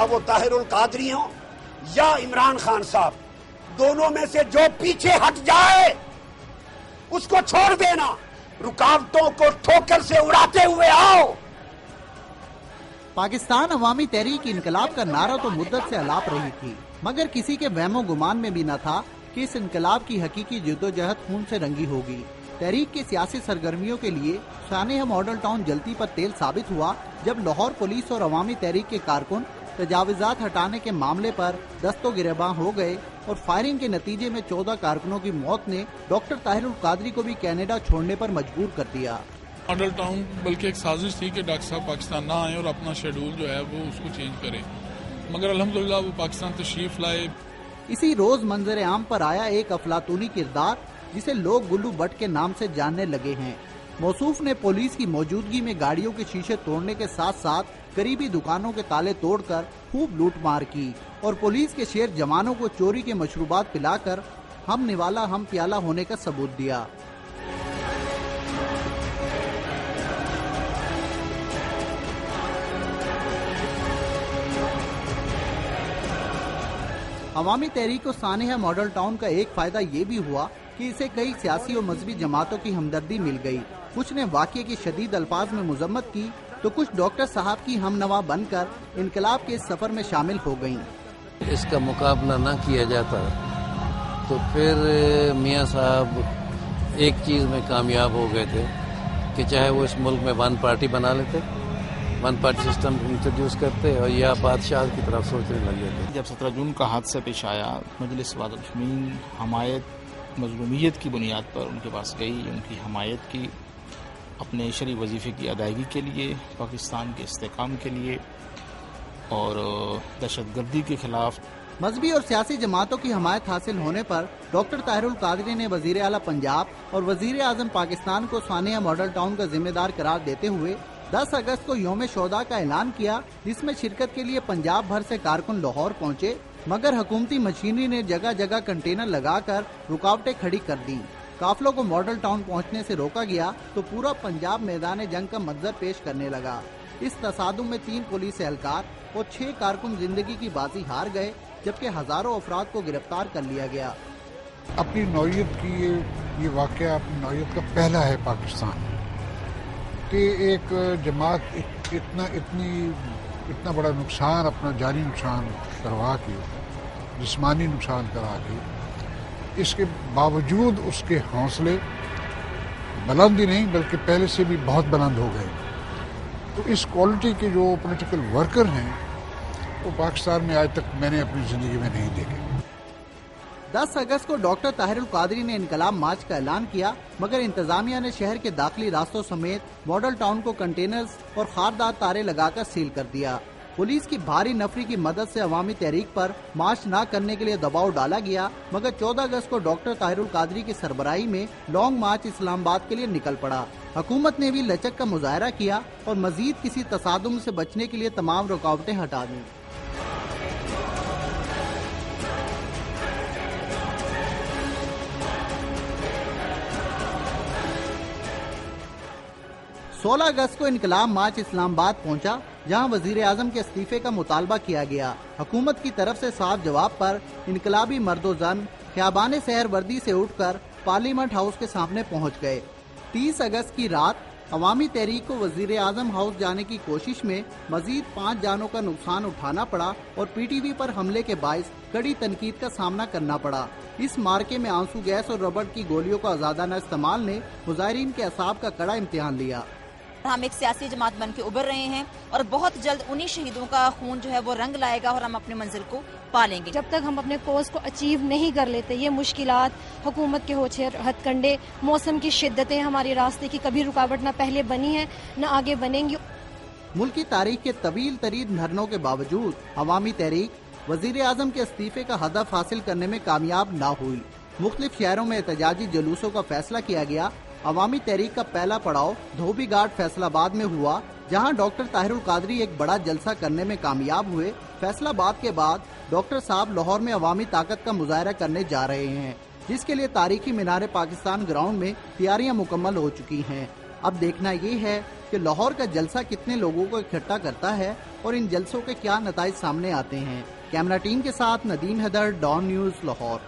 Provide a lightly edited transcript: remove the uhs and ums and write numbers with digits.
خواہ وہ طاہر القادری ہوں یا عمران خان صاحب، دونوں میں سے جو پیچھے ہٹ جائے اس کو چھوڑ دینا، رکاوٹوں کو ٹھوکر سے اڑاتے ہوئے آؤ۔ پاکستان عوامی تحریک انقلاب کا نعرہ تو مدت سے الاپ رہی تھی، مگر کسی کے وہم و گمان میں بھی نہ تھا کہ اس انقلاب کی حقیقی جدوجہد خون سے رنگی ہوگی۔ تحریک کی سیاسی سرگرمیوں کے لیے سانحہ ماڈل ٹاؤن جلتی پر تیل ثابت ہوا جب لاہور پولیس اور عوامی تحریک کے کارکن تجاوزات ہٹانے کے معاملے پر دست و گریباں ہو گئے اور فائرنگ کے نتیجے میں 14 کارکنوں کی موت نے ڈاکٹر طاہر القادری کو بھی کینیڈا چھوڑنے پر مجبور کر دیا۔ ماڈل ٹاؤن بلکہ ایک سازش تھی کہ ڈاکٹر صاحب پاکستان نہ آئیں اور اپنا شیڈول جو ہے وہ اس کو چینج کریں، مگر الحمدللہ وہ پاکستان تشریف لائے۔ اسی روز منظر عام پر آیا ایک افلاطونی کردار جسے لوگ گلو بٹ کے نام سے جاننے لگے ہیں۔ موصوف نے پولیس کی موجودگی میں گاڑیوں کے شیشے توڑنے کے ساتھ ساتھ قریبی دکانوں کے تالے توڑ کر خوب لوٹ مار کی اور پولیس کے شیر جوانوں کو چوری کے مشروبات پلا کر ہم نوالا ہم پیالہ ہونے کا ثبوت دیا۔ عوامی تحریک و سانحہ ماڈل ٹاؤن کا ایک فائدہ یہ بھی ہوا کہ اسے کئی سیاسی و مذہبی جماعتوں کی ہمدردی مل گئی۔ کچھ نے واقعے کی شدید الفاظ میں مذمت کی تو کچھ ڈاکٹر صاحب کی ہم نوا بن کر انقلاب کے اس سفر میں شامل ہو گئیں۔ اس کا مقابلہ نہ کیا جاتا تو پھر میاں صاحب ایک چیز میں کامیاب ہو گئے تھے کہ چاہے وہ اس ملک میں ون پارٹی بنا لیتے، ون پارٹی سسٹم انٹروڈیوس کرتے اور یا بادشاہ کی طرف سوچنے لگ گئے۔ جب 17 جون کا حادثہ پیش آیا، مجلس وعد الرحمین حمایت مظلومیت کی بنیاد پر ان کے پاس گئی، ان کی حمایت کی، اپنے شرعی وظیفے کی ادائیگی کے لیے، پاکستان کے استحکام کے لیے اور دہشت گردی کے خلاف۔ مذہبی اور سیاسی جماعتوں کی حمایت حاصل ہونے پر ڈاکٹر طاہر القادری نے وزیر اعلیٰ پنجاب اور وزیر اعظم پاکستان کو سانحہ ماڈل ٹاؤن کا ذمہ دار قرار دیتے ہوئے 10 اگست کو یوم شہداء کا اعلان کیا، جس میں شرکت کے لیے پنجاب بھر سے کارکن لاہور پہنچے، مگر حکومتی مشینری نے جگہ جگہ کنٹینر لگا کر رکاوٹیں کھڑی کر دیں۔ قافلوں کو ماڈل ٹاؤن پہنچنے سے روکا گیا تو پورا پنجاب میدان جنگ کا منظر پیش کرنے لگا۔ اس تصادم میں 3 پولیس اہلکار اور 6 کارکن زندگی کی بازی ہار گئے، جبکہ ہزاروں افراد کو گرفتار کر لیا گیا۔ اپنی نوعیت کی یہ واقعہ اپنی نوعیت کا پہلا ہے پاکستان کہ ایک جماعت اتنا بڑا نقصان، اپنا جانی نقصان کروا کے، جسمانی نقصان کرا کے، اس کے باوجود اس کے حوصلے بلند ہی نہیں بلکہ پہلے سے بھی بہت بلند ہو گئے۔ تو اس کوالٹی کے جو پولیٹیکل ورکر ہیں وہ پاکستان میں آج تک میں نے اپنی زندگی میں نہیں دیکھے۔ 10 اگست کو ڈاکٹر طاہر القادری نے انقلاب مارچ کا اعلان کیا، مگر انتظامیہ نے شہر کے داخلی راستوں سمیت ماڈل ٹاؤن کو کنٹینرز اور خاردار تارے لگا کر سیل کر دیا۔ پولیس کی بھاری نفری کی مدد سے عوامی تحریک پر مارچ نہ کرنے کے لیے دباؤ ڈالا گیا، مگر 14 اگست کو ڈاکٹر طاہر القادری کی سربراہی میں لانگ مارچ اسلام آباد کے لیے نکل پڑا۔ حکومت نے بھی لچک کا مظاہرہ کیا اور مزید کسی تصادم سے بچنے کے لیے تمام رکاوٹیں ہٹا دیں۔ 16 اگست کو انقلاب مارچ اسلام آباد پہنچا، جہاں وزیر اعظم کے استعفے کا مطالبہ کیا گیا۔ حکومت کی طرف سے صاف جواب پر انقلابی مرد و زن خیابان سحر وردی سے اٹھ کر پارلیمنٹ ہاؤس کے سامنے پہنچ گئے۔ 30 اگست کی رات عوامی تحریک کو وزیر اعظم ہاؤس جانے کی کوشش میں مزید 5 جانوں کا نقصان اٹھانا پڑا اور پی ٹی وی پر حملے کے باعث کڑی تنقید کا سامنا کرنا پڑا۔ اس مارکے میں آنسو گیس اور ربڑ کی گولیوں کا آزادانہ استعمال نے مظاہرین کے اعصاب کا کڑا امتحان لیا۔ ہم ایک سیاسی جماعت بن کے ابھر رہے ہیں اور بہت جلد انہی شہیدوں کا خون جو ہے وہ رنگ لائے گا اور ہم اپنی منزل کو پالیں گے۔ جب تک ہم اپنے کوز کو اچیو نہیں کر لیتے، یہ مشکلات، حکومت کے ہوچے ہتھ کنڈے، موسم کی شدتیں ہمارے راستے کی کبھی رکاوٹ نہ پہلے بنی ہے نہ آگے بنیں گی۔ ملکی تاریخ کے طویل ترین دھرنوں کے باوجود عوامی تحریک وزیر اعظم کے استعفے کا ہدف حاصل کرنے میں کامیاب نہ ہوئی۔ مختلف شہروں میں احتجاجی جلوسوں کا فیصلہ کیا گیا۔ عوامی تحریک کا پہلا پڑاؤ دھوبی گھاٹ فیصل آباد میں ہوا، جہاں ڈاکٹر طاہر القادری ایک بڑا جلسہ کرنے میں کامیاب ہوئے۔ فیصل آباد کے بعد ڈاکٹر صاحب لاہور میں عوامی طاقت کا مظاہرہ کرنے جا رہے ہیں، جس کے لیے تاریخی مینار پاکستان گراؤنڈ میں تیاریاں مکمل ہو چکی ہیں۔ اب دیکھنا یہ ہے کہ لاہور کا جلسہ کتنے لوگوں کو اکٹھا کرتا ہے اور ان جلسوں کے کیا نتائج سامنے آتے ہیں۔ کیمرہ ٹیم کے ساتھ ندیم حیدر، ڈان نیوز، لاہور۔